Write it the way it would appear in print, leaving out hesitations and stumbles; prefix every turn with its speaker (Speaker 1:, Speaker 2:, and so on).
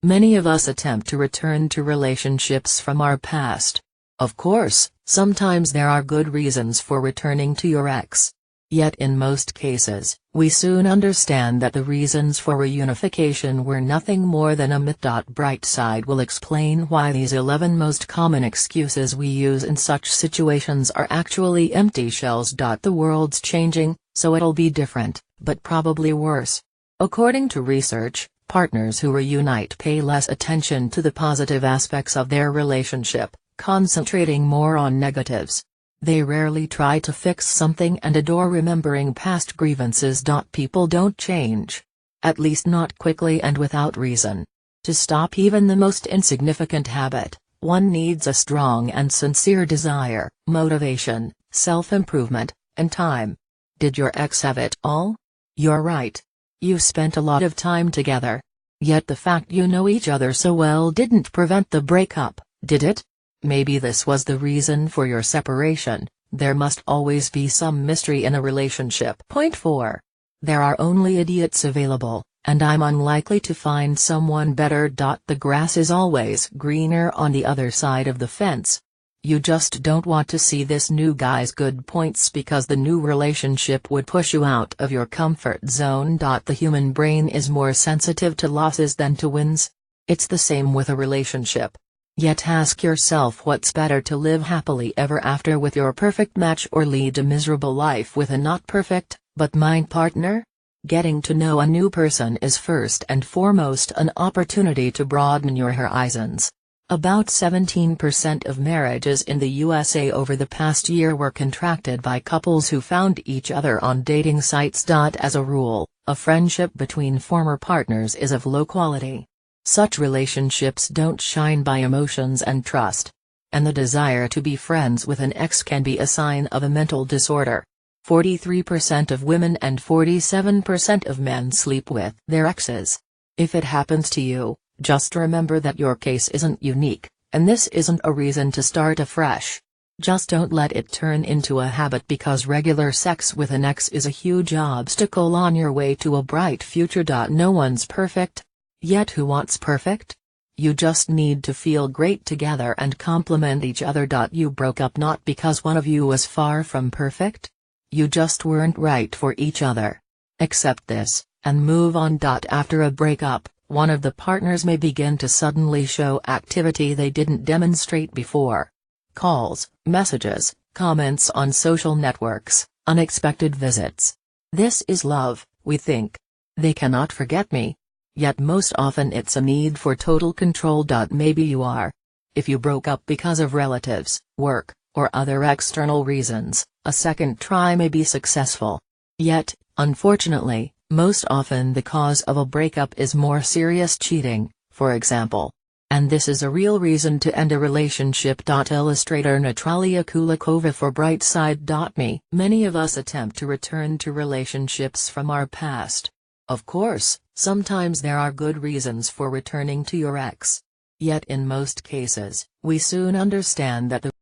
Speaker 1: Many of us attempt to return to relationships from our past. Of course, sometimes there are good reasons for returning to your ex. Yet in most cases, we soon understand that the reasons for reunification were nothing more than a myth. Brightside will explain why these 11 most common excuses we use in such situations are actually empty shells. The world's changing, so it'll be different, but probably worse. According to research, partners who reunite pay less attention to the positive aspects of their relationship, concentrating more on negatives. They rarely try to fix something and adore remembering past grievances. People don't change. At least not quickly and without reason. To stop even the most insignificant habit, one needs a strong and sincere desire, motivation, self-improvement, and time. Did your ex have it all? You're right. You spent a lot of time together. Yet the fact you know each other so well didn't prevent the breakup, did it? Maybe this was the reason for your separation. There must always be some mystery in a relationship. Point 4. There are only idiots available, and I'm unlikely to find someone better. The grass is always greener on the other side of the fence. You just don't want to see this new guy's good points because the new relationship would push you out of your comfort zone. The human brain is more sensitive to losses than to wins. It's the same with a relationship. Yet ask yourself, what's better, to live happily ever after with your perfect match or lead a miserable life with a not perfect, but mine partner? Getting to know a new person is first and foremost an opportunity to broaden your horizons. About 17% of marriages in the USA over the past year were contracted by couples who found each other on dating sites. As a rule, a friendship between former partners is of low quality. Such relationships don't shine by emotions and trust. And the desire to be friends with an ex can be a sign of a mental disorder. 43% of women and 47% of men sleep with their exes. If it happens to you, just remember that your case isn't unique, and this isn't a reason to start afresh. Just don't let it turn into a habit, because regular sex with an ex is a huge obstacle on your way to a bright future. No one's perfect. Yet who wants perfect? You just need to feel great together and complement each other. You broke up not because one of you was far from perfect. You just weren't right for each other. Accept this, and move on. After a breakup, one of the partners may begin to suddenly show activity they didn't demonstrate before. Calls, messages, comments on social networks, unexpected visits. This is love, we think. They cannot forget me. Yet most often it's a need for total control. Maybe you are. If you broke up because of relatives, work, or other external reasons, a second try may be successful. Yet, unfortunately, most often the cause of a breakup is more serious cheating, for example. And this is a real reason to end a relationship. Illustrator Natalia Kulikova for Brightside.me. Many of us attempt to return to relationships from our past. Of course, sometimes there are good reasons for returning to your ex. Yet in most cases, we soon understand that the